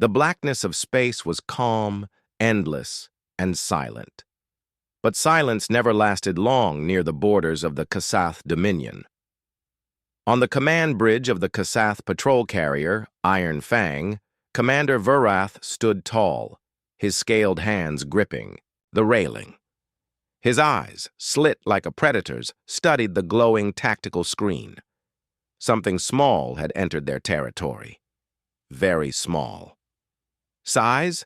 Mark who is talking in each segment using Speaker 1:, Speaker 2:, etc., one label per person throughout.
Speaker 1: The blackness of space was calm, endless, and silent. But silence never lasted long near the borders of the Kasath Dominion. On the command bridge of the Kasath patrol carrier, Iron Fang, Commander Verath stood tall, his scaled hands gripping the railing. His eyes, slit like a predator's, studied the glowing tactical screen. Something small had entered their territory. Very small. Size?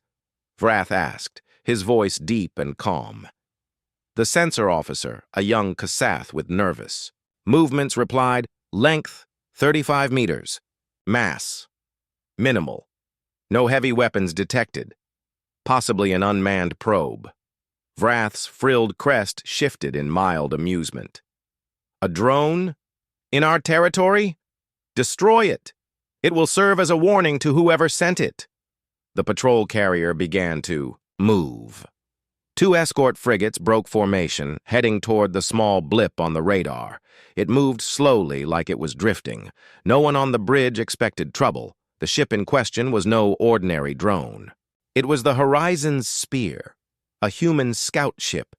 Speaker 1: Vrath asked, his voice deep and calm. The sensor officer, a young Kasath with nervous movements, replied, length, 35 meters. Mass, minimal. No heavy weapons detected. Possibly an unmanned probe. Vrath's frilled crest shifted in mild amusement. A drone? In our territory? Destroy it. It will serve as a warning to whoever sent it. The patrol carrier began to move. 2 escort frigates broke formation, heading toward the small blip on the radar. It moved slowly like it was drifting. No one on the bridge expected trouble. The ship in question was no ordinary drone. It was the Horizon's Spear, a human scout ship.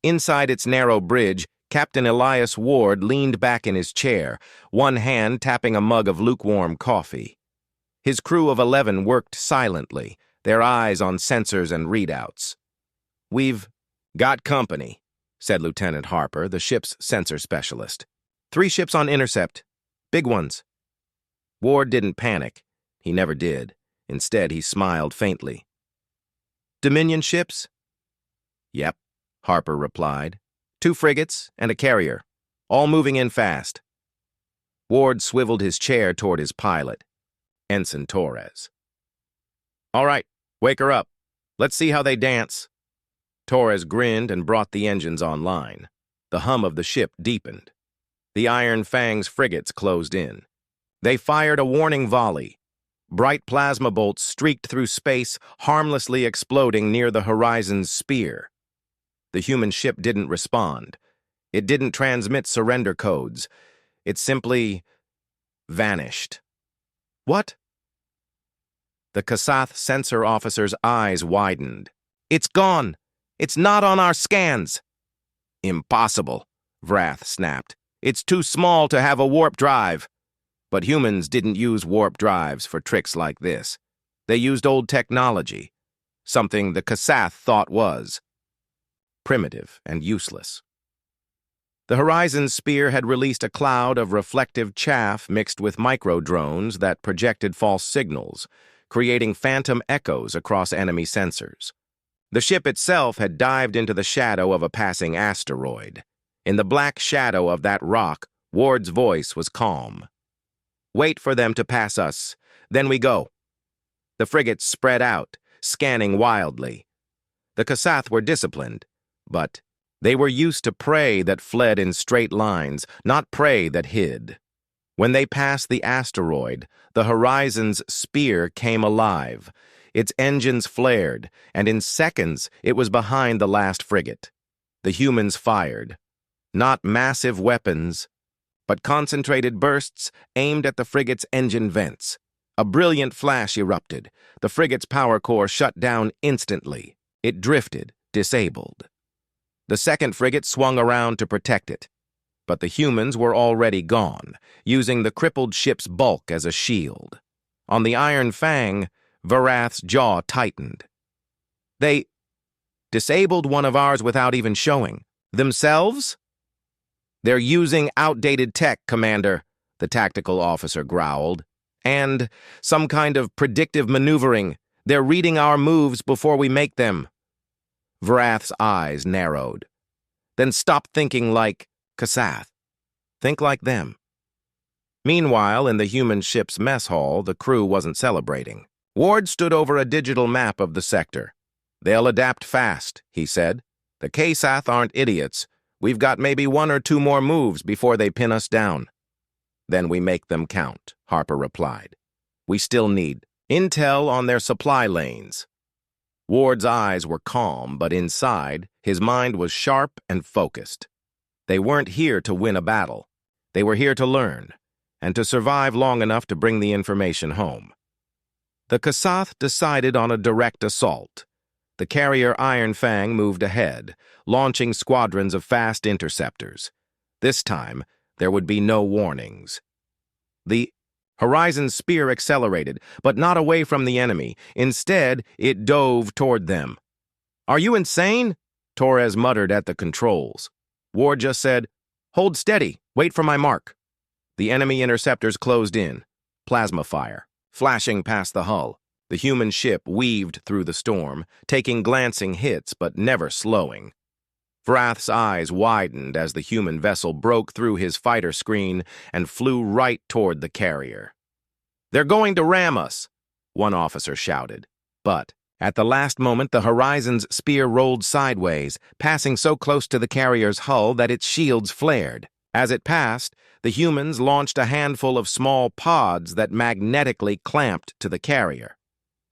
Speaker 1: Inside its narrow bridge, Captain Elias Ward leaned back in his chair, one hand tapping a mug of lukewarm coffee. His crew of 11 worked silently, their eyes on sensors and readouts. "We've got company," said Lieutenant Harper, the ship's sensor specialist. 3 ships on intercept. Big ones. Ward didn't panic. He never did. Instead, he smiled faintly. "Dominion ships?" "Yep," Harper replied. 2 frigates and a carrier, all moving in fast. Ward swiveled his chair toward his pilot, Ensign Torres. "All right, wake her up. Let's see how they dance." Torres grinned and brought the engines online. The hum of the ship deepened. The Iron Fang's frigates closed in. They fired a warning volley. Bright plasma bolts streaked through space, harmlessly exploding near the Horizon's Spear. The human ship didn't respond. It didn't transmit surrender codes. It simply vanished. "What?" The Kasath sensor officer's eyes widened. "It's gone! It's not on our scans!" "Impossible," Vrath snapped. "It's too small to have a warp drive." But humans didn't use warp drives for tricks like this. They used old technology, something the Kasath thought was primitive and useless. The Horizon Spear had released a cloud of reflective chaff mixed with micro-drones that projected false signals, creating phantom echoes across enemy sensors. The ship itself had dived into the shadow of a passing asteroid. In the black shadow of that rock, Ward's voice was calm. "Wait for them to pass us, then we go." The frigates spread out, scanning wildly. The Kasath were disciplined, but they were used to prey that fled in straight lines, not prey that hid. When they passed the asteroid, the Horizon's Spear came alive. Its engines flared, and in seconds it was behind the last frigate. The humans fired. Not massive weapons, but concentrated bursts aimed at the frigate's engine vents. A brilliant flash erupted. The frigate's power core shut down instantly. It drifted, disabled. The second frigate swung around to protect it. But the humans were already gone, using the crippled ship's bulk as a shield. On the Iron Fang, Verath's jaw tightened. "They disabled one of ours without even showing. Themselves?" "They're using outdated tech, Commander," the tactical officer growled. "And some kind of predictive maneuvering. They're reading our moves before we make them." Verath's eyes narrowed. "Then stop thinking like Kasath. Think like them." Meanwhile, in the human ship's mess hall, the crew wasn't celebrating. Ward stood over a digital map of the sector. "They'll adapt fast," he said. "The Kasath aren't idiots. We've got maybe 1 or 2 more moves before they pin us down." "Then we make them count," Harper replied. "We still need intel on their supply lanes." Ward's eyes were calm, but inside, his mind was sharp and focused. They weren't here to win a battle. They were here to learn, and to survive long enough to bring the information home. The Kasath decided on a direct assault. The carrier Iron Fang moved ahead, launching squadrons of fast interceptors. This time, there would be no warnings. The Horizon's spear accelerated, but not away from the enemy. Instead, it dove toward them. "Are you insane?" Torres muttered at the controls. Ward just said, "Hold steady, wait for my mark." The enemy interceptors closed in. Plasma fire, flashing past the hull. The human ship weaved through the storm, taking glancing hits but never slowing. Vrath's eyes widened as the human vessel broke through his fighter screen and flew right toward the carrier. "They're going to ram us," one officer shouted. But at the last moment, the Horizon's spear rolled sideways, passing so close to the carrier's hull that its shields flared. As it passed, the humans launched a handful of small pods that magnetically clamped to the carrier.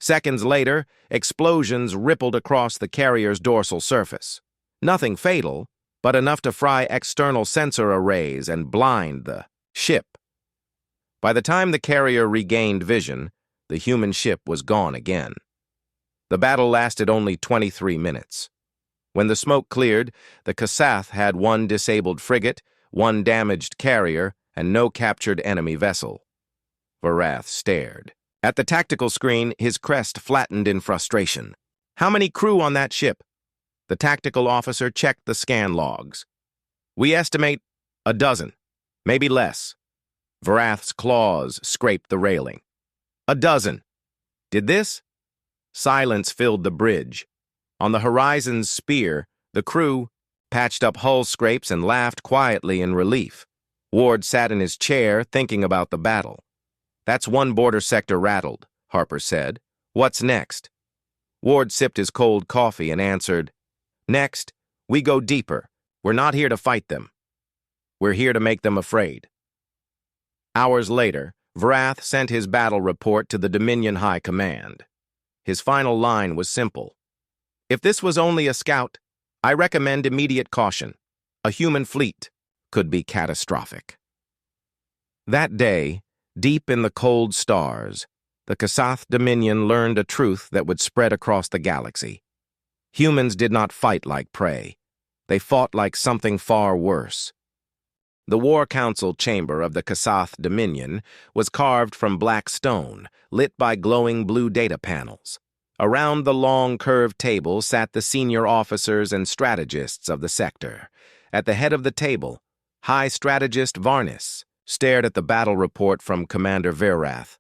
Speaker 1: Seconds later, explosions rippled across the carrier's dorsal surface. Nothing fatal, but enough to fry external sensor arrays and blind the ship. By the time the carrier regained vision, the human ship was gone again. The battle lasted only 23 minutes. When the smoke cleared, the Kasath had one disabled frigate, one damaged carrier, and no captured enemy vessel. Vrath stared. At the tactical screen, his crest flattened in frustration. "How many crew on that ship?" The tactical officer checked the scan logs. "We estimate a dozen, maybe less." Vrath's claws scraped the railing. "A dozen. Did this?" Silence filled the bridge. On the Horizon's spear, the crew patched up hull scrapes and laughed quietly in relief. Ward sat in his chair, thinking about the battle. "That's one border sector rattled," Harper said. "What's next?" Ward sipped his cold coffee and answered, "Next, we go deeper. We're not here to fight them. We're here to make them afraid." Hours later, Vrath sent his battle report to the Dominion High Command. His final line was simple. "If this was only a scout, I recommend immediate caution. A human fleet could be catastrophic." That day, deep in the cold stars, the Kasath Dominion learned a truth that would spread across the galaxy. Humans did not fight like prey. They fought like something far worse. The War Council chamber of the Kasath Dominion was carved from black stone, lit by glowing blue data panels. Around the long, curved table sat the senior officers and strategists of the sector. At the head of the table, High Strategist Varnis stared at the battle report from Commander Vrath.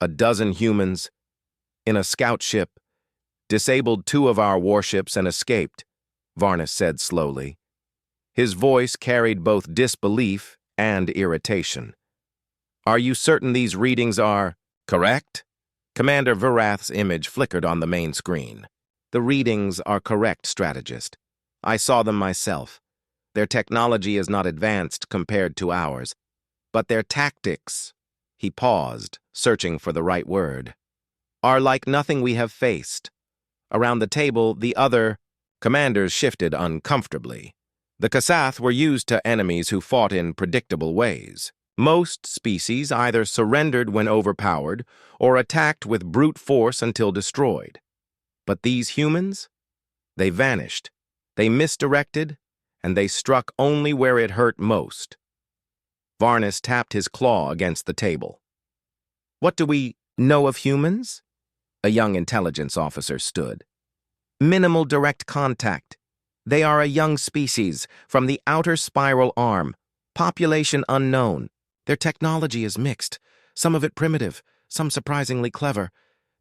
Speaker 1: "A dozen humans, in a scout ship, disabled 2 of our warships and escaped," Varnis said slowly. His voice carried both disbelief and irritation. "Are you certain these readings are correct?" Commander Vrath's image flickered on the main screen. "The readings are correct, strategist. I saw them myself. Their technology is not advanced compared to ours, but their tactics," he paused, searching for the right word, "are like nothing we have faced." Around the table, the other commanders shifted uncomfortably. The Kasath were used to enemies who fought in predictable ways. Most species either surrendered when overpowered or attacked with brute force until destroyed. But these humans? They vanished, they misdirected, and they struck only where it hurt most. Varnis tapped his claw against the table. "What do we know of humans?" A young intelligence officer stood. "Minimal direct contact. They are a young species from the outer spiral arm, population unknown. Their technology is mixed, some of it primitive, some surprisingly clever.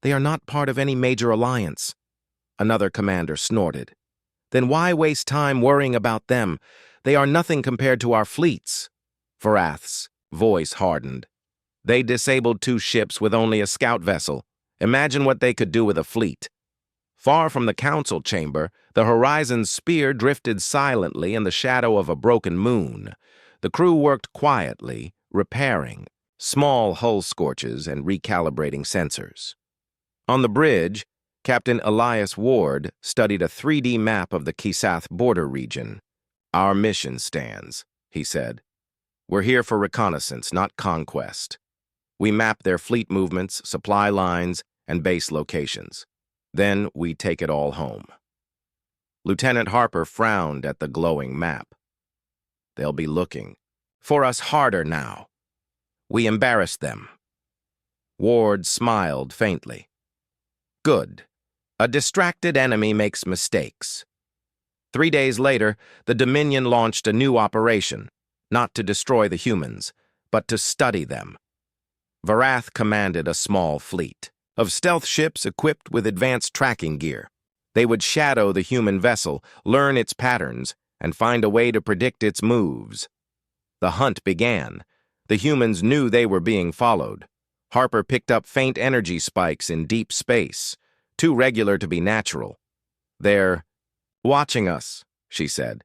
Speaker 1: They are not part of any major alliance." Another commander snorted. "Then why waste time worrying about them? They are nothing compared to our fleets." Vrath's voice hardened. "They disabled 2 ships with only a scout vessel. Imagine what they could do with a fleet." Far from the council chamber, the Horizon's spear drifted silently in the shadow of a broken moon. The crew worked quietly, repairing small hull scorches and recalibrating sensors. On the bridge, Captain Elias Ward studied a 3D map of the Kasath border region. "Our mission stands," he said. "We're here for reconnaissance, not conquest. We map their fleet movements, supply lines, and base locations. Then we take it all home. Lieutenant Harper frowned at the glowing map. They'll be looking for us harder now. We embarrassed them. Ward smiled faintly. Good. A distracted enemy makes mistakes. 3 days later, the Dominion launched a new operation, not to destroy the humans, but to study them. Varath commanded a small fleet of stealth ships equipped with advanced tracking gear. They would shadow the human vessel, learn its patterns, and find a way to predict its moves. The hunt began. The humans knew they were being followed. Harper picked up faint energy spikes in deep space, too regular to be natural. They're watching us, she said.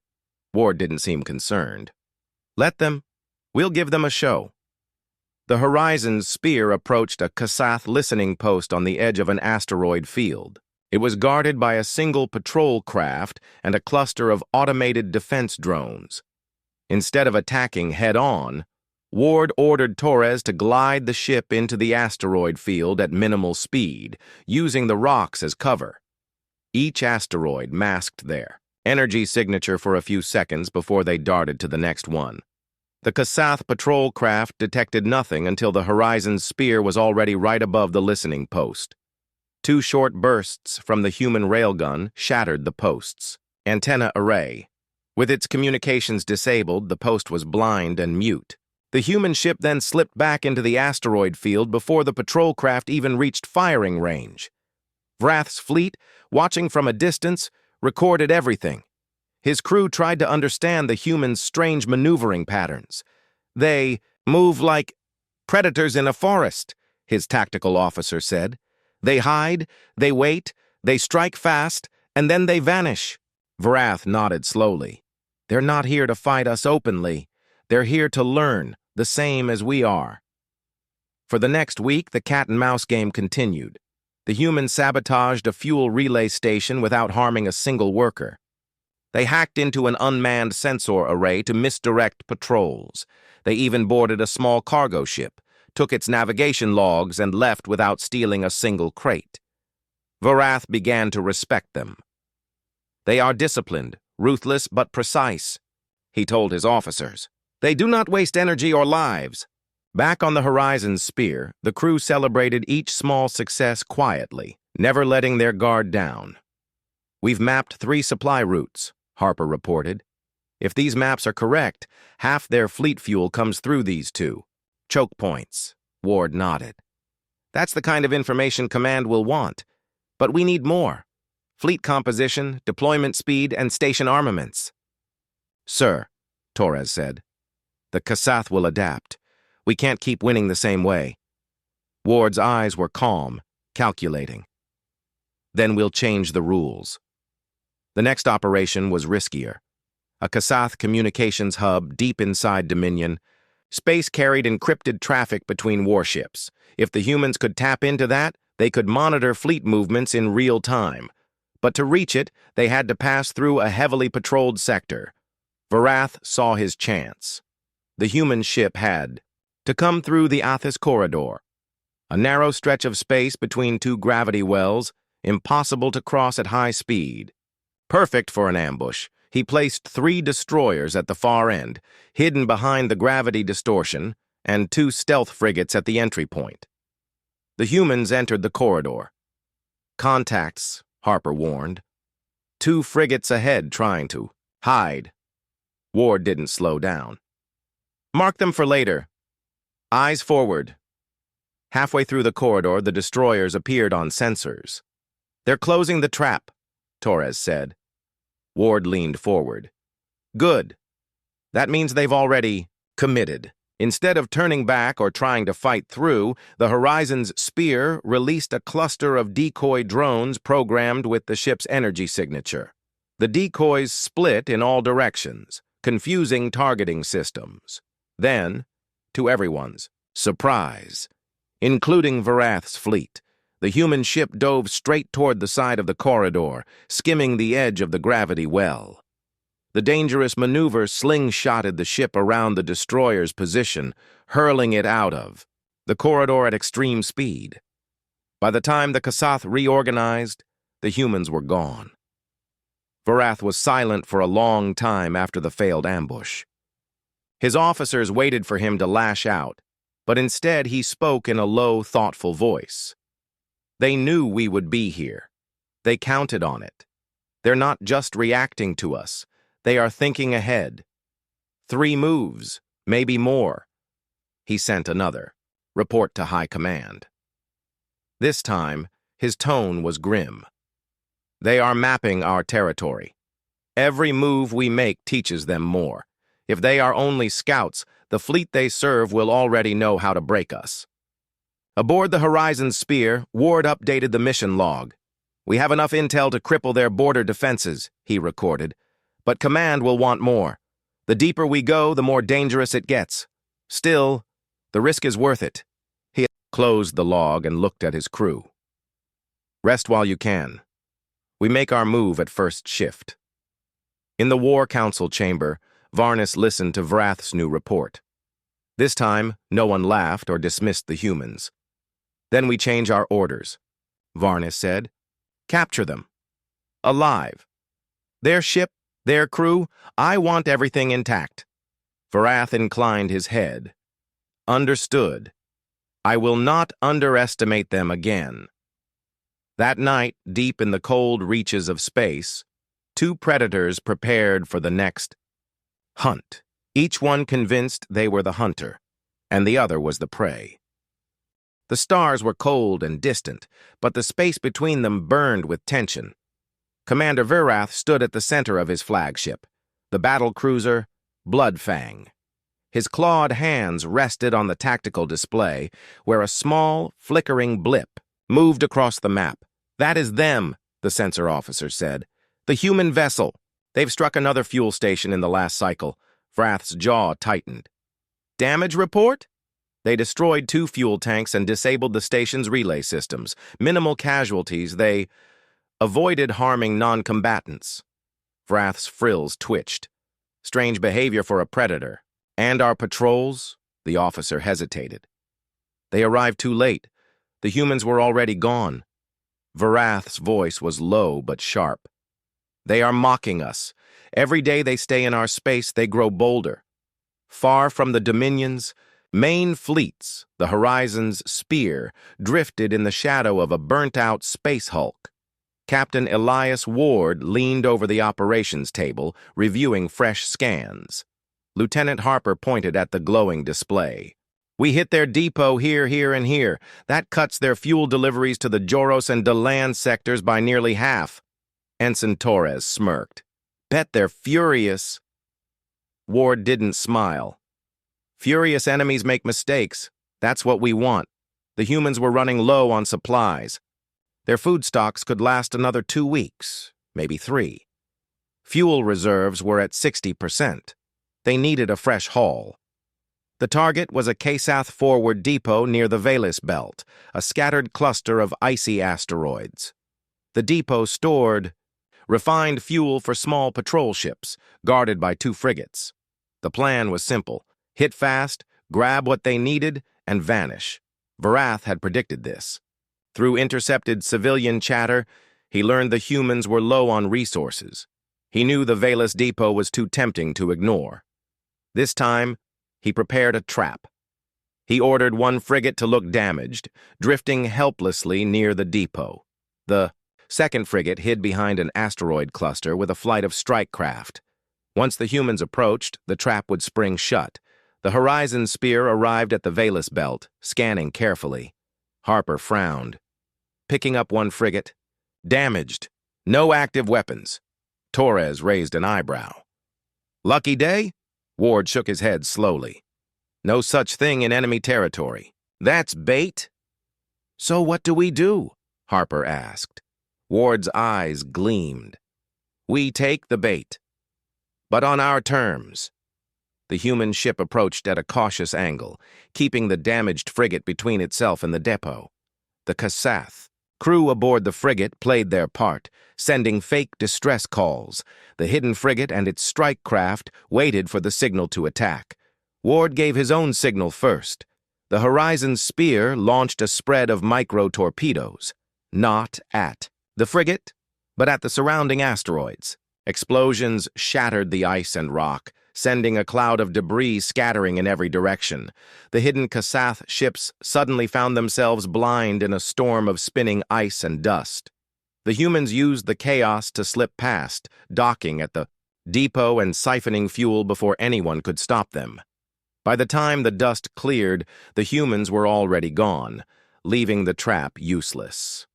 Speaker 1: Ward didn't seem concerned. Let them. We'll give them a show. The Horizon's spear approached a Kasath listening post on the edge of an asteroid field. It was guarded by a single patrol craft and a cluster of automated defense drones. Instead of attacking head-on, Ward ordered Torres to glide the ship into the asteroid field at minimal speed, using the rocks as cover. Each asteroid masked their energy signature for a few seconds before they darted to the next one. The Kasath patrol craft detected nothing until the Horizon's spear was already right above the listening post. 2 short bursts from the human railgun shattered the post's antenna array. With its communications disabled, the post was blind and mute. The human ship then slipped back into the asteroid field before the patrol craft even reached firing range. Vrath's fleet, watching from a distance, recorded everything. His crew tried to understand the humans' strange maneuvering patterns. They move like predators in a forest, his tactical officer said. They hide, they wait, they strike fast, and then they vanish. Vrath nodded slowly. They're not here to fight us openly. They're here to learn, the same as we are. For the next week, the cat-and-mouse game continued. The humans sabotaged a fuel relay station without harming a single worker. They hacked into an unmanned sensor array to misdirect patrols. They even boarded a small cargo ship, took its navigation logs, and left without stealing a single crate. Varath began to respect them. They are disciplined, ruthless but precise, he told his officers. They do not waste energy or lives. Back on the Horizon's spear, the crew celebrated each small success quietly, never letting their guard down. We've mapped 3 supply routes, Harper reported. If these maps are correct, half their fleet fuel comes through these 2 choke points. Ward nodded. That's the kind of information Command will want. But we need more. Fleet composition, deployment speed, and station armaments. Sir, Torres said, the Kasath will adapt. We can't keep winning the same way. Ward's eyes were calm, calculating. Then we'll change the rules. The next operation was riskier. A Kasath communications hub deep inside Dominion. Space carried encrypted traffic between warships. If the humans could tap into that, they could monitor fleet movements in real time. But to reach it, they had to pass through a heavily patrolled sector. Varath saw his chance. The human ship had to come through the Athos corridor, a narrow stretch of space between 2 gravity wells, impossible to cross at high speed. Perfect for an ambush, he placed 3 destroyers at the far end, hidden behind the gravity distortion, and 2 stealth frigates at the entry point. The humans entered the corridor. Contacts, Harper warned. 2 frigates ahead trying to hide. Ward didn't slow down. Mark them for later. Eyes forward. Halfway through the corridor, the destroyers appeared on sensors. They're closing the trap, Torres said. Ward leaned forward. Good. That means they've already committed. Instead of turning back or trying to fight through, the Horizon's spear released a cluster of decoy drones programmed with the ship's energy signature. The decoys split in all directions, confusing targeting systems. Then, to everyone's surprise, including Varath's fleet, the human ship dove straight toward the side of the corridor, skimming the edge of the gravity well. The dangerous maneuver slingshotted the ship around the destroyer's position, hurling it out of the corridor at extreme speed. By the time the Kasath reorganized, the humans were gone. Varath was silent for a long time after the failed ambush. His officers waited for him to lash out, but instead he spoke in a low, thoughtful voice. They knew we would be here. They counted on it. They're not just reacting to us. They are thinking ahead. 3 moves, maybe more. He sent another. Report to High Command. This time, his tone was grim. They are mapping our territory. Every move we make teaches them more. If they are only scouts, the fleet they serve will already know how to break us. Aboard the Horizon Spear, Ward updated the mission log. We have enough intel to cripple their border defenses, he recorded. But Command will want more. The deeper we go, the more dangerous it gets. Still, the risk is worth it. He closed the log and looked at his crew. Rest while you can. We make our move at first shift. In the War Council chamber, Varnus listened to Vrath's new report. This time, no one laughed or dismissed the humans. Then we change our orders, Varnus said. Capture them. Alive. Their ship, their crew, I want everything intact. Varath inclined his head. Understood. I will not underestimate them again. That night, deep in the cold reaches of space, 2 predators prepared for the next hunt, each one convinced they were the hunter, and the other was the prey. The stars were cold and distant, but the space between them burned with tension. Commander Varath stood at the center of his flagship, the battle cruiser Bloodfang. His clawed hands rested on the tactical display, where a small, flickering blip moved across the map. That is them, the sensor officer said. The human vessel. They've struck another fuel station in the last cycle. Vrath's jaw tightened. Damage report? They destroyed 2 fuel tanks and disabled the station's relay systems. Minimal casualties. They avoided harming non-combatants. Vrath's frills twitched. Strange behavior for a predator. And our patrols? The officer hesitated. They arrived too late. The humans were already gone. Varath's voice was low but sharp. They are mocking us. Every day they stay in our space, they grow bolder. Far from the dominions, main fleets, the Horizon's Spear, drifted in the shadow of a burnt-out space hulk. Captain Elias Ward leaned over the operations table, reviewing fresh scans. Lieutenant Harper pointed at the glowing display. We hit their depot here, and here. That cuts their fuel deliveries to the Joros and Deland sectors by nearly half. Ensign Torres smirked. Bet they're furious. Ward didn't smile. Furious enemies make mistakes. That's what we want. The humans were running low on supplies. Their food stocks could last another 2 weeks, maybe 3. Fuel reserves were at 60%. They needed a fresh haul. The target was a Kasath forward depot near the Velis Belt, a scattered cluster of icy asteroids. The depot stored refined fuel for small patrol ships, guarded by 2 frigates. The plan was simple. Hit fast, grab what they needed, and vanish. Varath had predicted this. Through intercepted civilian chatter, he learned the humans were low on resources. He knew the Velis depot was too tempting to ignore. This time, he prepared a trap. He ordered 1 frigate to look damaged, drifting helplessly near the depot. The 2nd frigate hid behind an asteroid cluster with a flight of strike craft. Once the humans approached, the trap would spring shut. The Horizon Spear arrived at the Velis Belt, scanning carefully. Harper frowned. Picking up 1 frigate. Damaged. No active weapons. Torres raised an eyebrow. Lucky day? Ward shook his head slowly. No such thing in enemy territory. That's bait? So what do we do? Harper asked. Ward's eyes gleamed. We take the bait. But on our terms. The human ship approached at a cautious angle, keeping the damaged frigate between itself and the depot. The Kasath. Crew aboard the frigate played their part, sending fake distress calls. The hidden frigate and its strike craft waited for the signal to attack. Ward gave his own signal first. The Horizon's spear launched a spread of micro-torpedoes, not at the frigate, but at the surrounding asteroids. Explosions shattered the ice and rock, sending a cloud of debris scattering in every direction. The hidden Kasath ships suddenly found themselves blind in a storm of spinning ice and dust. The humans used the chaos to slip past, docking at the depot and siphoning fuel before anyone could stop them. By the time the dust cleared, the humans were already gone, leaving the trap useless.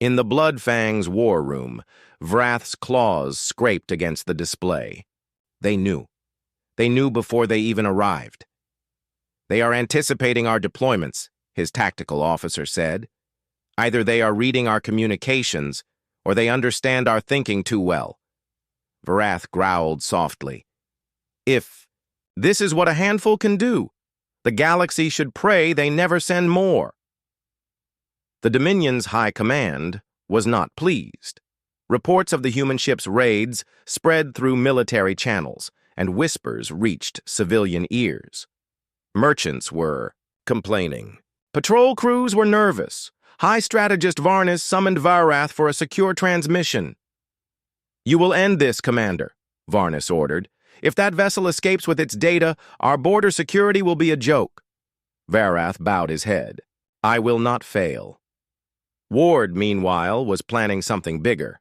Speaker 1: In the Bloodfang's war room, Vrath's claws scraped against the display. They knew. They knew before they even arrived. "They are anticipating our deployments," his tactical officer said. "Either they are reading our communications, or they understand our thinking too well." Vrath growled softly. "If this is what a handful can do, the galaxy should pray they never send more." The Dominion's high command was not pleased. Reports of the human ship's raids spread through military channels, and whispers reached civilian ears. Merchants were complaining. Patrol crews were nervous. High Strategist Varnis summoned Varath for a secure transmission. "You will end this, Commander," Varnis ordered. "If that vessel escapes with its data, our border security will be a joke." Varath bowed his head. "I will not fail." Ward, meanwhile, was planning something bigger.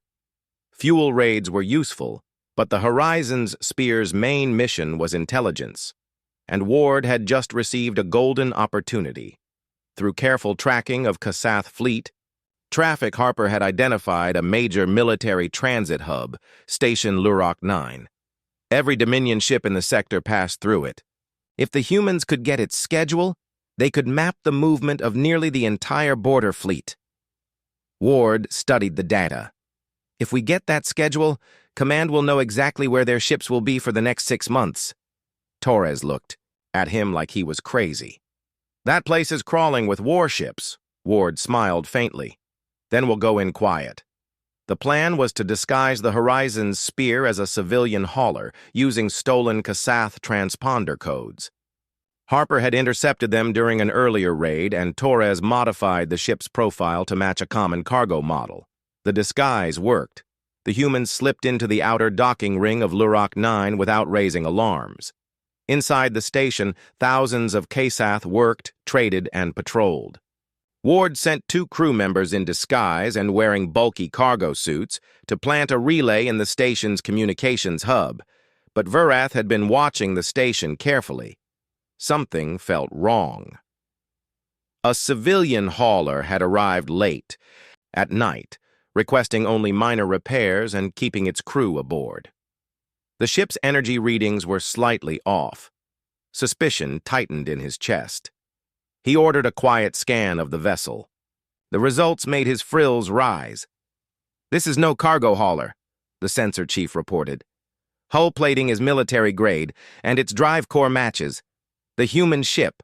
Speaker 1: Fuel raids were useful, but the Horizon's spear's main mission was intelligence, and Ward had just received a golden opportunity. Through careful tracking of Kasath fleet, traffic Harper had identified a major military transit hub, Station Lurok 9. Every Dominion ship in the sector passed through it. If the humans could get its schedule, they could map the movement of nearly the entire border fleet. Ward studied the data. "If we get that schedule, Command will know exactly where their ships will be for the next 6 months." Torres looked at him like he was crazy. "That place is crawling with warships." Ward smiled faintly. "Then we'll go in quiet." The plan was to disguise the Horizon's spear as a civilian hauler, using stolen Kasath transponder codes. Harper had intercepted them during an earlier raid, and Torres modified the ship's profile to match a common cargo model. The disguise worked. The humans slipped into the outer docking ring of Lurok 9 without raising alarms. Inside the station, thousands of Kasath worked, traded, and patrolled. Ward sent 2 crew members in disguise and wearing bulky cargo suits to plant a relay in the station's communications hub, but Varath had been watching the station carefully. Something felt wrong. A civilian hauler had arrived late, at night, requesting only minor repairs and keeping its crew aboard. The ship's energy readings were slightly off. Suspicion tightened in his chest. He ordered a quiet scan of the vessel. The results made his frills rise. "This is no cargo hauler," the sensor chief reported. "Hull plating is military grade, and its drive core matches the human ship."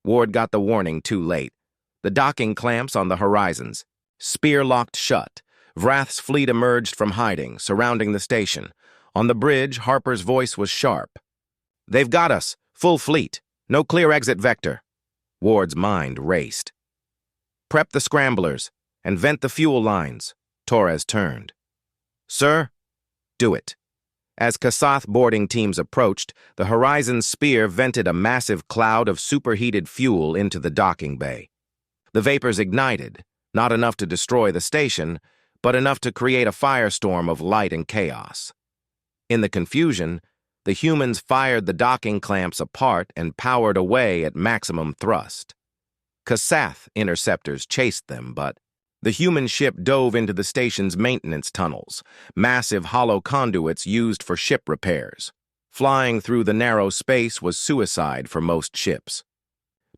Speaker 1: Ward got the warning too late. The docking clamps on the Horizons. Spear locked shut. Vrath's fleet emerged from hiding, surrounding the station. On the bridge, Harper's voice was sharp. "They've got us. Full fleet. No clear exit vector." Ward's mind raced. "Prep the scramblers and vent the fuel lines." Torres turned. "Sir?" "Do it." As Kasath boarding teams approached, the Horizon's spear vented a massive cloud of superheated fuel into the docking bay. The vapors ignited, not enough to destroy the station, but enough to create a firestorm of light and chaos. In the confusion, the humans fired the docking clamps apart and powered away at maximum thrust. Kasath interceptors chased them, but the human ship dove into the station's maintenance tunnels, massive hollow conduits used for ship repairs. Flying through the narrow space was suicide for most ships.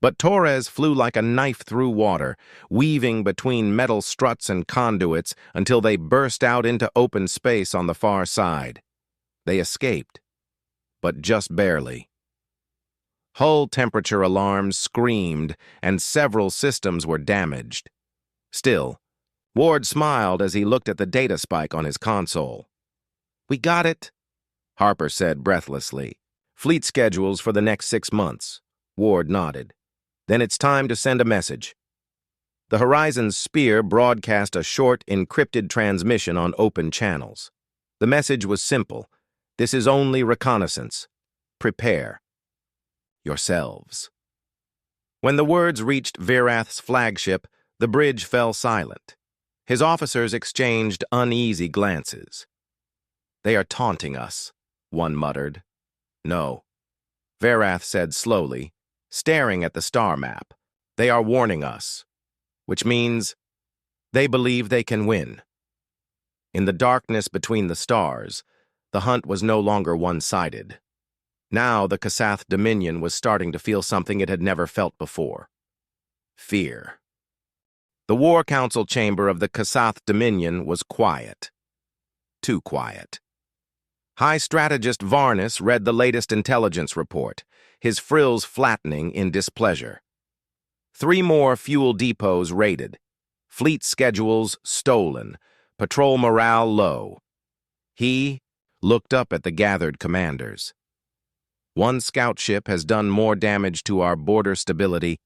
Speaker 1: But Torres flew like a knife through water, weaving between metal struts and conduits until they burst out into open space on the far side. They escaped, but just barely. Hull temperature alarms screamed, and several systems were damaged. Still, Ward smiled as he looked at the data spike on his console. "We got it," Harper said breathlessly. "Fleet schedules for the next 6 months. Ward nodded. Then it's time to send a message. The Horizon's spear broadcast a short, encrypted transmission on open channels. The message was simple. This is only reconnaissance. Prepare yourselves. When the words reached Virath's flagship, the bridge fell silent. His officers exchanged uneasy glances. They are taunting us, one muttered. No, Virath said slowly, staring at the star map. They are warning us, which means they believe they can win. In the darkness between the stars, the hunt was no longer one-sided. Now the Kasath Dominion was starting to feel something it had never felt before. Fear. The War Council chamber of the Kasath Dominion was quiet. Too quiet. High Strategist Varnus read the latest intelligence report, his frills flattening in displeasure. 3 more fuel depots raided. Fleet schedules stolen. Patrol morale low. He looked up at the gathered commanders. One scout ship has done more damage to our border stability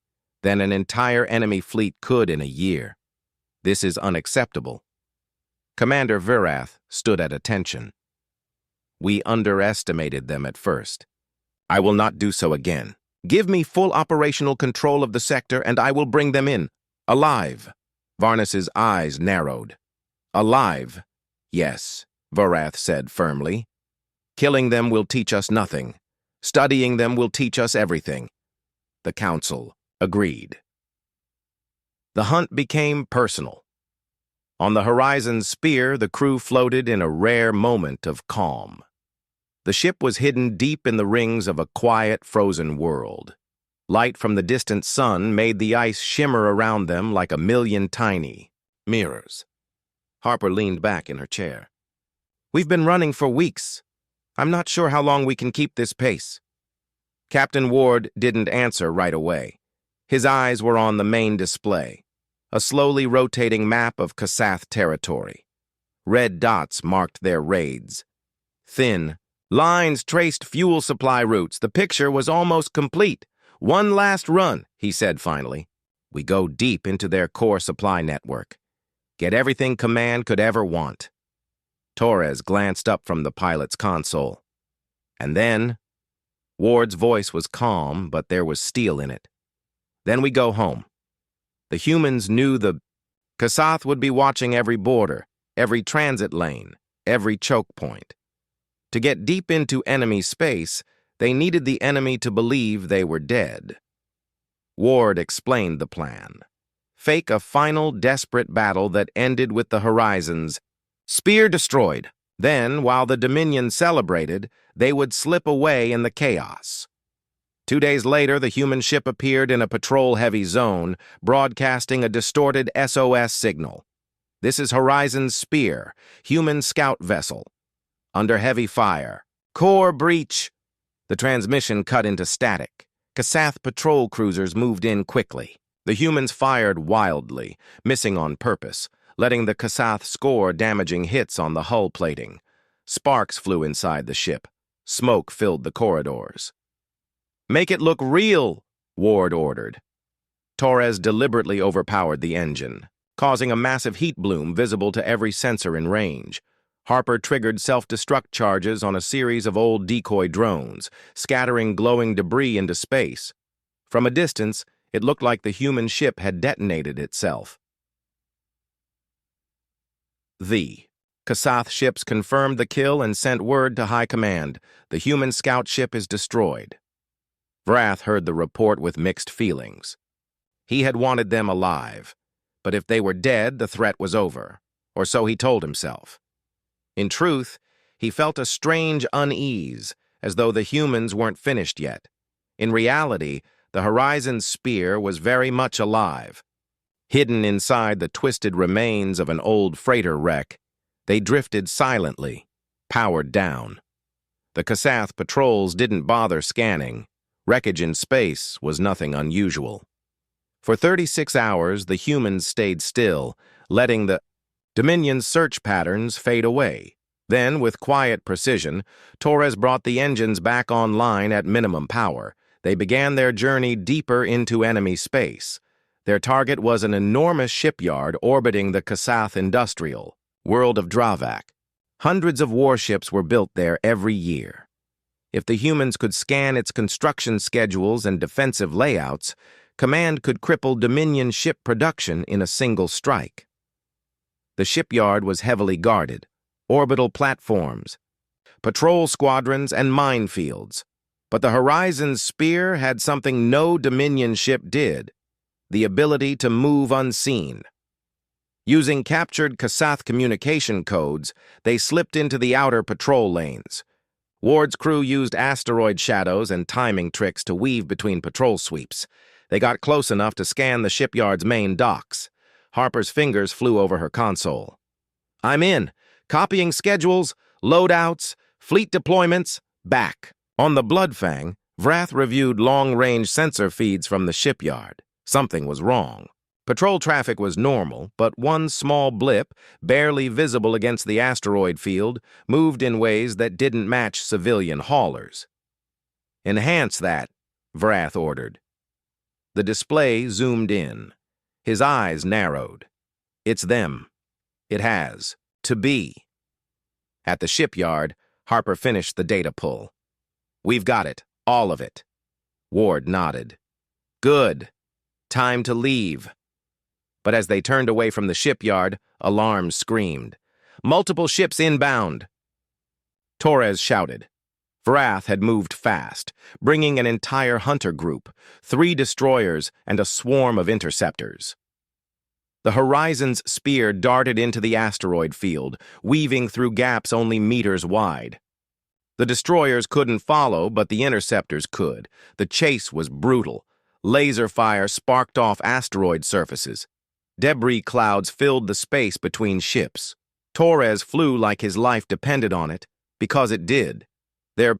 Speaker 1: than an entire enemy fleet could in a year. This is unacceptable. Commander Virath stood at attention. We underestimated them at first. I will not do so again. Give me full operational control of the sector and I will bring them in. Alive. Varnus's eyes narrowed. Alive. Yes, Virath said firmly. Killing them will teach us nothing. Studying them will teach us everything. The council agreed. The hunt became personal. On the Horizon's spear, the crew floated in a rare moment of calm. The ship was hidden deep in the rings of a quiet, frozen world. Light from the distant sun made the ice shimmer around them like a million tiny mirrors. Harper leaned back in her chair. We've been running for weeks. I'm not sure how long we can keep this pace. Captain Ward didn't answer right away. His eyes were on the main display, a slowly rotating map of Kasath territory. Red dots marked their raids. Thin lines traced fuel supply routes. The picture was almost complete. One last run, he said finally. We go deep into their core supply network. Get everything Command could ever want. Torres glanced up from the pilot's console. And then, Ward's voice was calm, but there was steel in it. Then we go home. The humans knew the Kasath would be watching every border, every transit lane, every choke point. To get deep into enemy space, they needed the enemy to believe they were dead. Ward explained the plan. Fake a final, desperate battle that ended with the Horizons. Spear destroyed. Then, while the Dominion celebrated, they would slip away in the chaos. 2 days later, the human ship appeared in a patrol-heavy zone, broadcasting a distorted SOS signal. This is Horizon's Spear, human scout vessel. Under heavy fire. Core breach. The transmission cut into static. Kasath patrol cruisers moved in quickly. The humans fired wildly, missing on purpose, letting the Kasath score damaging hits on the hull plating. Sparks flew inside the ship. Smoke filled the corridors. Make it look real, Ward ordered. Torres deliberately overpowered the engine, causing a massive heat bloom visible to every sensor in range. Harper triggered self-destruct charges on a series of old decoy drones, scattering glowing debris into space. From a distance, it looked like the human ship had detonated itself. The Kasath ships confirmed the kill and sent word to High Command. The human scout ship is destroyed. Vrath heard the report with mixed feelings. He had wanted them alive, but if they were dead, the threat was over, or so he told himself. In truth, he felt a strange unease, as though the humans weren't finished yet. In reality, the Horizon's Spear was very much alive. Hidden inside the twisted remains of an old freighter wreck, they drifted silently, powered down. The Kasath patrols didn't bother scanning. Wreckage in space was nothing unusual. For 36 hours, the humans stayed still, letting the Dominion's search patterns fade away. Then, with quiet precision, Torres brought the engines back online at minimum power. They began their journey deeper into enemy space. Their target was an enormous shipyard orbiting the Kasath industrial world of Dravak. Hundreds of warships were built there every year. If the humans could scan its construction schedules and defensive layouts, Command could cripple Dominion ship production in a single strike. The shipyard was heavily guarded, orbital platforms, patrol squadrons, and minefields. But the Horizon's Spear had something no Dominion ship did: the ability to move unseen. Using captured Kasath communication codes, they slipped into the outer patrol lanes. Ward's crew used asteroid shadows and timing tricks to weave between patrol sweeps. They got close enough to scan the shipyard's main docks. Harper's fingers flew over her console. "I'm in. Copying schedules, loadouts, fleet deployments, back." On the Bloodfang, Vrath reviewed long-range sensor feeds from the shipyard. Something was wrong. Patrol traffic was normal, but one small blip, barely visible against the asteroid field, moved in ways that didn't match civilian haulers. "Enhance that," Vrath ordered. The display zoomed in. His eyes narrowed. "It's them. It has. To be." At the shipyard, Harper finished the data pull. "We've got it. All of it." Ward nodded. "Good. Time to leave." But as they turned away from the shipyard, alarms screamed. "Multiple ships inbound!" Torres shouted. Vrath had moved fast, bringing an entire hunter group, 3 destroyers, and a swarm of interceptors. The Horizon's Spear darted into the asteroid field, weaving through gaps only meters wide. The destroyers couldn't follow, but the interceptors could. The chase was brutal. Laser fire sparked off asteroid surfaces. Debris clouds filled the space between ships. Torres flew like his life depended on it, because it did. "They're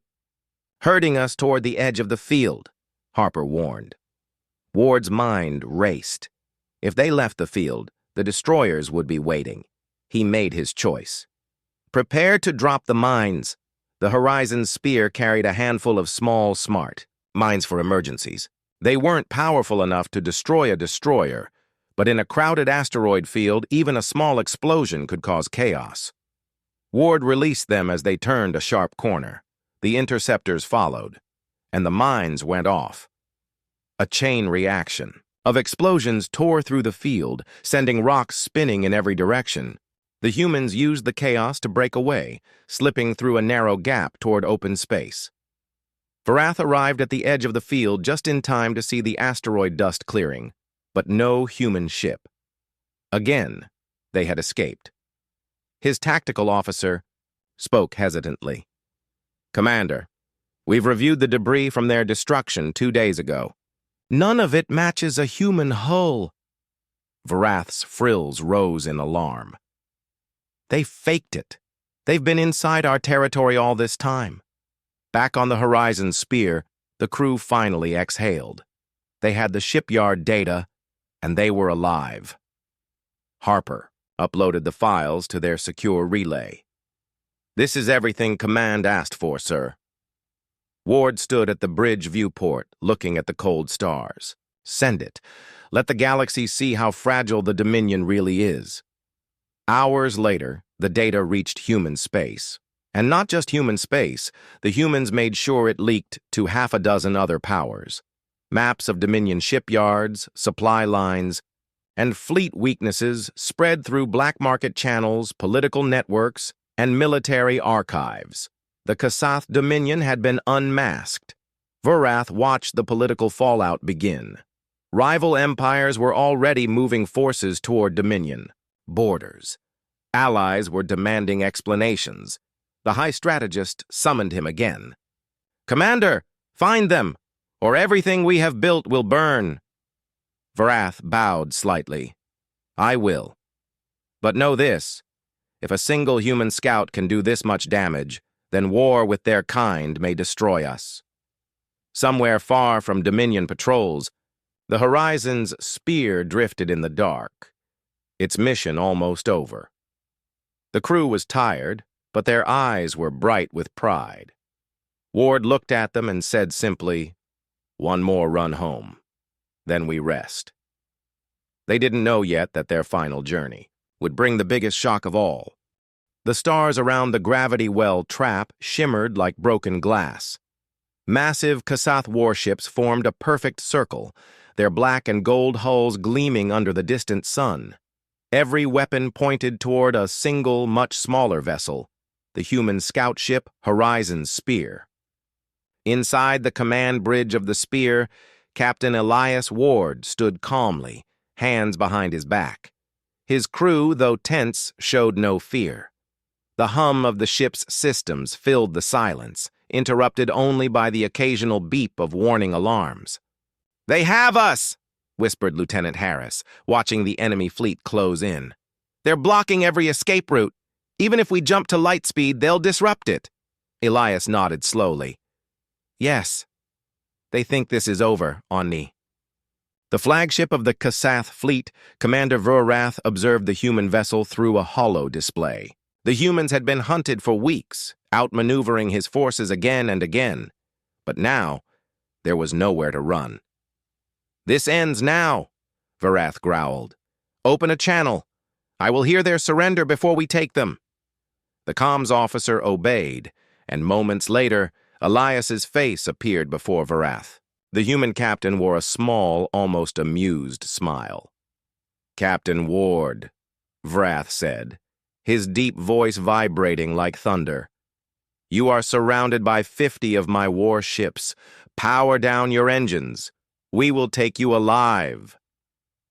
Speaker 1: herding us toward the edge of the field," Harper warned. Ward's mind raced. If they left the field, the destroyers would be waiting. He made his choice. "Prepare to drop the mines." The Horizon's Spear carried a handful of small, smart mines for emergencies. They weren't powerful enough to destroy a destroyer, but in a crowded asteroid field, even a small explosion could cause chaos. Ward released them as they turned a sharp corner. The interceptors followed, and the mines went off. A chain reaction of explosions tore through the field, sending rocks spinning in every direction. The humans used the chaos to break away, slipping through a narrow gap toward open space. Vrath arrived at the edge of the field just in time to see the asteroid dust clearing, but no human ship. Again, they had escaped. His tactical officer spoke hesitantly. "Commander, we've reviewed the debris from their destruction 2 days ago. None of it matches a human hull." Vrath's frills rose in alarm. "They faked it. They've been inside our territory all this time." Back on the Horizon's Spear, the crew finally exhaled. They had the shipyard data, and they were alive. Harper uploaded the files to their secure relay. "This is everything Command asked for, sir." Ward stood at the bridge viewport, looking at the cold stars. "Send it. Let the galaxy see how fragile the Dominion really is." Hours later, the data reached human space. And not just human space, the humans made sure it leaked to 6 other powers. Maps of Dominion shipyards, supply lines, and fleet weaknesses spread through black market channels, political networks, and military archives. The Kasath Dominion had been unmasked. Vrath watched the political fallout begin. Rival empires were already moving forces toward Dominion. Borders. Allies were demanding explanations. The High Strategist summoned him again. "Commander, find them, or everything we have built will burn." Vrath bowed slightly. "I will. But know this, if a single human scout can do this much damage, then war with their kind may destroy us." Somewhere far from Dominion patrols, the Horizon's Spear drifted in the dark, its mission almost over. The crew was tired, but their eyes were bright with pride. Ward looked at them and said simply, One more run home. Then we rest. They didn't know yet that their final journey would bring the biggest shock of all. The stars around the gravity well trap shimmered like broken glass. Massive Kasath warships formed a perfect circle, their black and gold hulls gleaming under the distant sun. Every weapon pointed toward a single, much smaller vessel, the human scout ship Horizon's Spear. Inside the command bridge of the Spear, Captain Elias Ward stood calmly, hands behind his back. His crew, though tense, showed no fear. The hum of the ship's systems filled the silence, interrupted only by the occasional beep of warning alarms. "They have us!" whispered Lieutenant Harris, watching the enemy fleet close in. "They're blocking every escape route. Even if we jump to light speed, they'll disrupt it." Elias nodded slowly. "Yes. They think this is over, Onni." The flagship of the Kasath fleet, Commander Vurath observed the human vessel through a holo display. The humans had been hunted for weeks, outmaneuvering his forces again and again. But now, there was nowhere to run. "This ends now," Vurath growled. "Open a channel. I will hear their surrender before we take them." The comms officer obeyed, and moments later, Elias's face appeared before Vurath. The human captain wore a small, almost amused smile. "Captain Ward," Vurath said, his deep voice vibrating like thunder. "You are surrounded by 50 of my warships. Power down your engines. We will take you alive."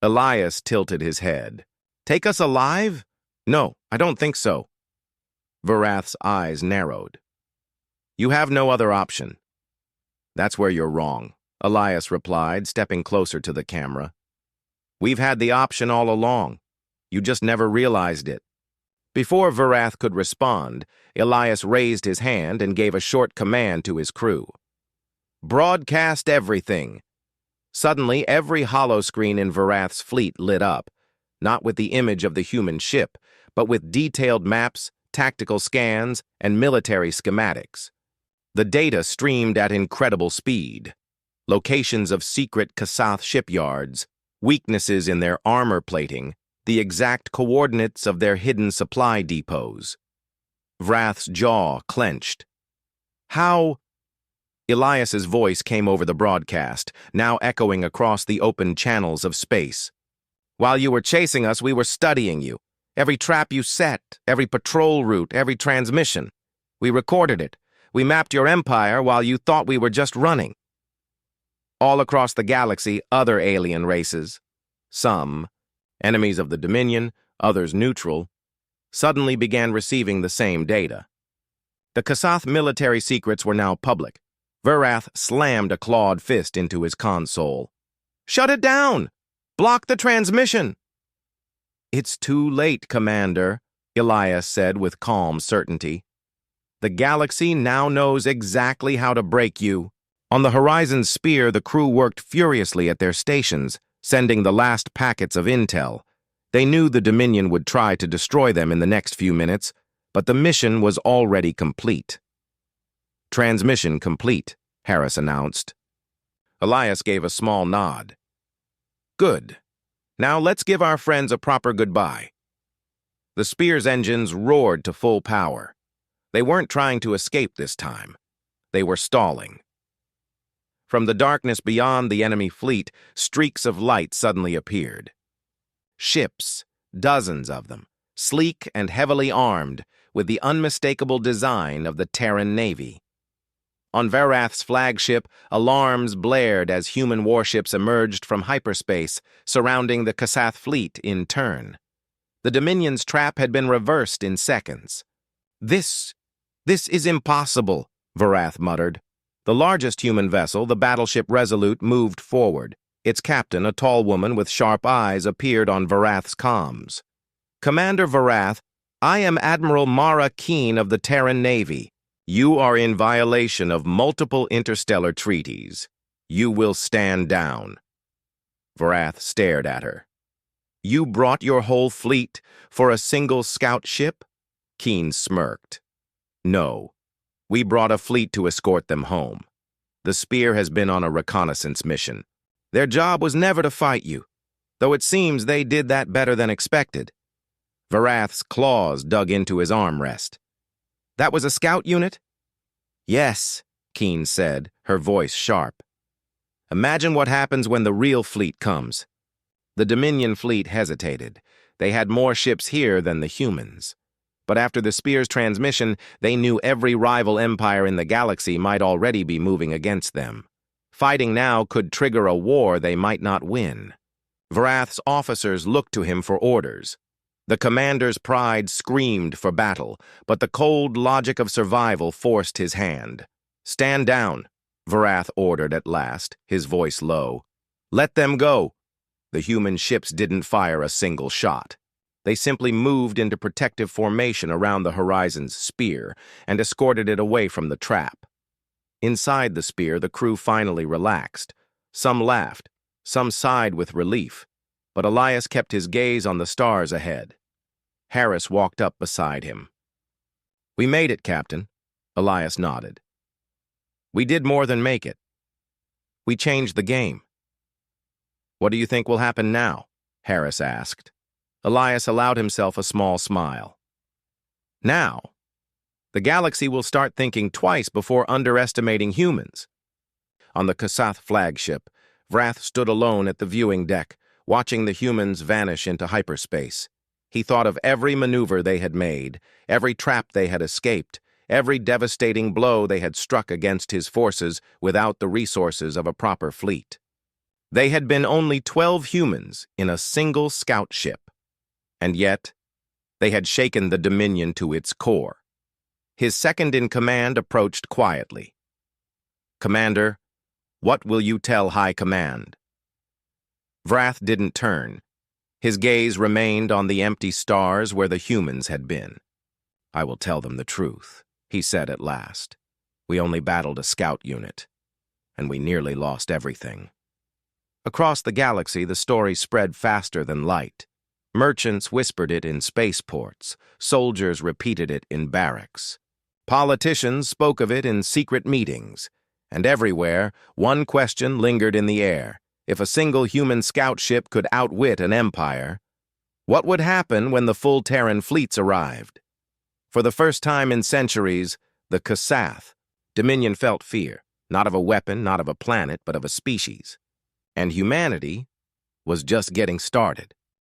Speaker 1: Elias tilted his head. "Take us alive? No, I don't think so." Vurath's eyes narrowed. "You have no other option." "That's where you're wrong," Elias replied, stepping closer to the camera. "We've had the option all along. You just never realized it." Before Vurath could respond, Elias raised his hand and gave a short command to his crew. "Broadcast everything." Suddenly, every holoscreen in Vurath's fleet lit up, not with the image of the human ship, but with detailed maps, tactical scans, and military schematics. The data streamed at incredible speed. Locations of secret Kasath shipyards, weaknesses in their armor plating, the exact coordinates of their hidden supply depots. Vurath's jaw clenched. "How?" Elias's voice came over the broadcast, now echoing across the open channels of space. "While you were chasing us, we were studying you. Every trap you set, every patrol route, every transmission. We recorded it. We mapped your empire while you thought we were just running." All across the galaxy, other alien races, some enemies of the Dominion, others neutral, suddenly began receiving the same data. The Kasath military secrets were now public. Vurath slammed a clawed fist into his console. "Shut it down! Block the transmission!" "It's too late, Commander," Elias said with calm certainty. "The galaxy now knows exactly how to break you." On the Horizon's Spear, the crew worked furiously at their stations, sending the last packets of intel. They knew the Dominion would try to destroy them in the next few minutes, but the mission was already complete. "Transmission complete," Harris announced. Elias gave a small nod. "Good. Now let's give our friends a proper goodbye." The Spear's engines roared to full power. They weren't trying to escape this time. They were stalling. From the darkness beyond the enemy fleet, streaks of light suddenly appeared. Ships, dozens of them, sleek and heavily armed, with the unmistakable design of the Terran Navy. On Vurath's flagship, alarms blared as human warships emerged from hyperspace, surrounding the Kasath fleet in turn. The Dominion's trap had been reversed in seconds. This is impossible," Vurath muttered. The largest human vessel, the battleship Resolute, moved forward. Its captain, a tall woman with sharp eyes, appeared on Vurath's comms. "Commander Vurath, I am Admiral Mara Keen of the Terran Navy. You are in violation of multiple interstellar treaties. You will stand down." Vurath stared at her. "You brought your whole fleet for a single scout ship?" Keen smirked. "No. We brought a fleet to escort them home." The spear has been on a reconnaissance mission. Their job was never to fight you, though it seems they did that better than expected. Varath's claws dug into his armrest. That was a scout unit? Yes, Keen said, her voice sharp. Imagine what happens when the real fleet comes. The Dominion fleet hesitated. They had more ships here than the humans. But after the spear's transmission, they knew every rival empire in the galaxy might already be moving against them. Fighting now could trigger a war they might not win. Varath's officers looked to him for orders. The commander's pride screamed for battle, but the cold logic of survival forced his hand. Stand down, Varath ordered at last, his voice low. Let them go. The human ships didn't fire a single shot. They simply moved into protective formation around the Horizon's spear and escorted it away from the trap. Inside the spear, the crew finally relaxed. Some laughed, some sighed with relief, but Elias kept his gaze on the stars ahead. Harris walked up beside him. We made it, Captain, Elias nodded. We did more than make it. We changed the game. What do you think will happen now? Harris asked. Elias allowed himself a small smile. Now, the galaxy will start thinking twice before underestimating humans. On the Kasath flagship, Vrath stood alone at the viewing deck, watching the humans vanish into hyperspace. He thought of every maneuver they had made, every trap they had escaped, every devastating blow they had struck against his forces without the resources of a proper fleet. They had been only 12 humans in a single scout ship, and yet they had shaken the Dominion to its core. His second-in-command approached quietly. Commander, what will you tell High Command? Vrath didn't turn. His gaze remained on the empty stars where the humans had been. I will tell them the truth, he said at last. We only battled a scout unit, and we nearly lost everything. Across the galaxy, the story spread faster than light. Merchants whispered it in spaceports. Soldiers repeated it in barracks. Politicians spoke of it in secret meetings. And everywhere, one question lingered in the air. If a single human scout ship could outwit an empire, what would happen when the full Terran fleets arrived? For the first time in centuries, the Kasath, Dominion felt fear, not of a weapon, not of a planet, but of a species. And humanity was just getting started.